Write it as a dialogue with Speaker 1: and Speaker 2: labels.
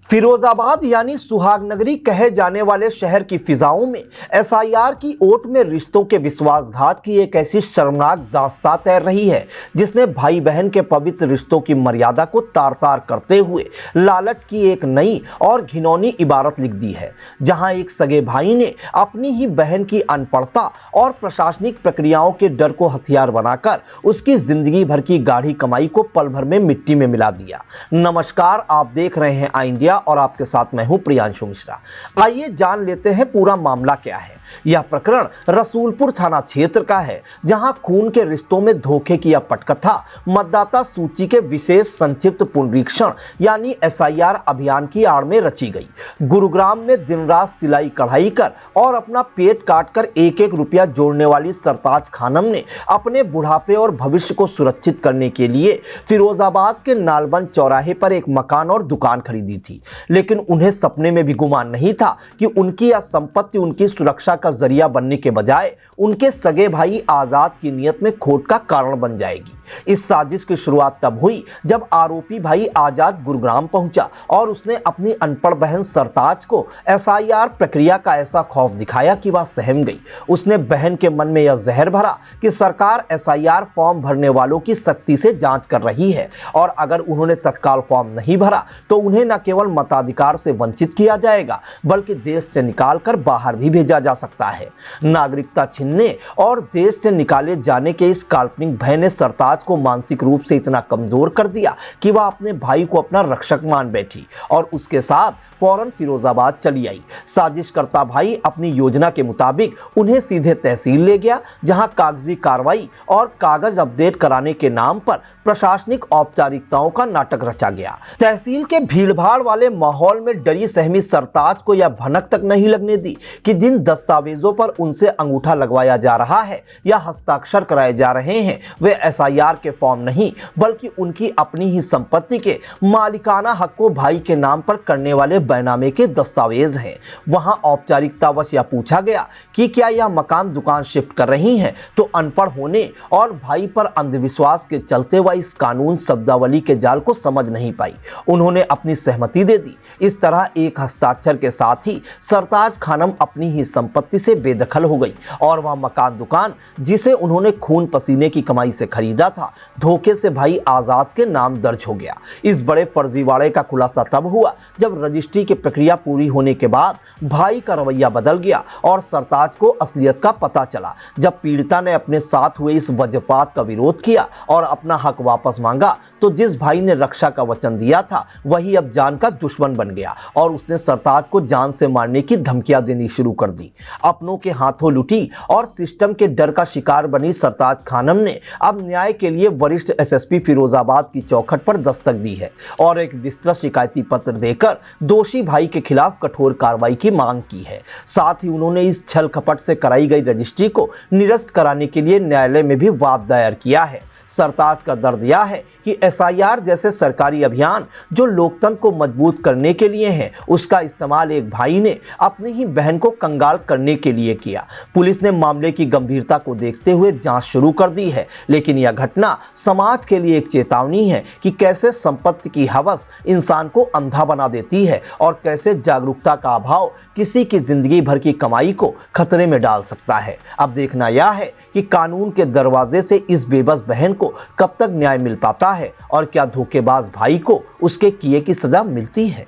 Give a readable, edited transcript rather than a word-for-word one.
Speaker 1: फिरोजाबाद यानी सुहागनगरी कहे जाने वाले शहर की फिजाओं में एसआईआर की ओट में रिश्तों के विश्वासघात की एक ऐसी शर्मनाक दास्तां तैर रही है जिसने भाई बहन के पवित्र रिश्तों की मर्यादा को तार तार करते हुए लालच की एक नई और घिनौनी इबारत लिख दी है, जहां एक सगे भाई ने अपनी ही बहन की अनपढ़ता और प्रशासनिक प्रक्रियाओं के डर को हथियार बनाकर उसकी जिंदगी भर की गाढ़ी कमाई को पल भर में मिट्टी में मिला दिया। नमस्कार, आप देख रहे हैं आई इंडिया और आपके साथ मैं हूं प्रियांशु मिश्रा। आइए जान लेते हैं पूरा मामला क्या है। यह प्रकरण रसूलपुर थाना क्षेत्र का है, जहां खून के रिश्तों में धोखे की यह पटकथा मतदाता सूची के विशेष संक्षिप्त पुनरीक्षण यानी एसआईआर अभियान की आड़ में रची गई। गुरुग्राम में दिन रात सिलाई कढ़ाई कर और अपना पेट काट कर एक एक रुपया जोड़ने वाली सरताज खानम ने अपने बुढ़ापे और भविष्य को सुरक्षित करने के लिए फिरोजाबाद के नालबंद चौराहे पर एक मकान और दुकान खरीदी थी, लेकिन उन्हें सपने में भी गुमान नहीं था कि उनकी यह संपत्ति उनकी सुरक्षा का जरिया बनने के बजाय उनके सगे भाई आजाद की नियत में खोट का कारण बन जाएगी। इस साजिश की शुरुआत तब हुई जब आरोपी भाई आजाद गुरुग्राम पहुंचा और उसने अपनी अनपढ़ बहन सरताज को एसआईआर प्रक्रिया का ऐसा खौफ दिखाया कि वह सहम गई। उसने बहन के मन में यह जहर भरा कि सरकार एसआईआर फॉर्म भरने वालों की सख्ती से जांच कर रही है और अगर उन्होंने तत्काल फॉर्म नहीं भरा तो उन्हें न केवल मताधिकार से वंचित किया जाएगा बल्कि देश से निकाल कर बाहर भी भेजा जा सकता है। नागरिकता छीनने और देश से निकाले जाने के इस काल्पनिक भय ने सरताज को मानसिक रूप से इतना कमजोर कर दिया कि वह अपने भाई को अपना रक्षक मान बैठी और उसके साथ फौरन फिरोजाबाद चली आई। साजिशकर्ता भाई अपनी योजना के मुताबिक उन्हें सीधे तहसील ले गया, जहां कागजी कार्रवाई और कागज अपडेट कराने के नाम पर प्रशासनिक औपचारिकताओं का नाटक रचा गया। तहसील के भीड़भाड़ वाले माहौल में डरी सहमी सरताज को यह भनक तक नहीं लगने दी कि जिन दस्तावेजों पर उनसे अंगूठा लगवाया जा रहा है या हस्ताक्षर कराए जा रहे हैं वे एसआईआर के फॉर्म नहीं बल्कि उनकी अपनी ही संपत्ति के मालिकाना हक को भाई के नाम पर करने वाले बैनामे के दस्तावेज हैं। वहां औपचारिकतावश यह पूछा गया कि क्या यह मकान दुकान शिफ्ट कर रही हैं, तो अनपढ़ होने और भाई पर अंधविश्वास के चलते वह इस कानून शब्दावली के जाल को समझ नहीं पाई। उन्होंने अपनी सहमति दे दी। इस तरह एक हस्ताक्षर के साथ ही सरताज खानम अपनी ही संपत्ति से बेदखल हो गई और वह मकान दुकान जिसे उन्होंने खून पसीने की कमाई से खरीदा था धोखे से भाई आजाद के नाम दर्ज हो गया। इस बड़े फर्जीवाड़े का खुलासा तब हुआ जब रजिस्ट्री की प्रक्रिया पूरी होने के बाद भाई का रवैया बदल गया और सरताज को असलियत का पता चला जब पीड़िता ने अपने साथ हुए इस वज्रपात का विरोध किया और अपना हक वापस मांगा तो जिस भाई ने रक्षा का वचन दिया था वही अब जान का दुश्मन बन गया और उसने सरताज को जान से मारने की धमकियां देनी शुरू कर दी। अपनों के हाथों लुटी और सिस्टम के डर का शिकार बनी सरताज खानम ने अब न्याय के लिए वरिष्ठ एसएसपी फिरोजाबाद की चौखट पर दस्तक दी है और एक विस्तृत शिकायती पत्र देकर दोषी भाई के खिलाफ कठोर कार्रवाई की मांग की है। साथ ही उन्होंने इस छल कपट से कराई गई रजिस्ट्री को निरस्त कराने के लिए न्यायालय में भी वाद दायर किया है। सरताज का दर्द यह है कि एसआईआर जैसे सरकारी अभियान जो लोकतंत्र को मजबूत करने के लिए हैं, उसका इस्तेमाल एक भाई ने अपनी ही बहन को कंगाल करने के लिए किया। पुलिस ने मामले की गंभीरता को देखते हुए जांच शुरू कर दी है, लेकिन यह घटना समाज के लिए एक चेतावनी है कि कैसे संपत्ति की हवस इंसान को अंधा बना देती है और कैसे जागरूकता का अभाव किसी की जिंदगी भर की कमाई को खतरे में डाल सकता है। अब देखना यह है कि कानून के दरवाजे से इस बेबस बहन को कब तक न्याय मिल पाता है और क्या धोखेबाज भाई को उसके किए की सजा मिलती है।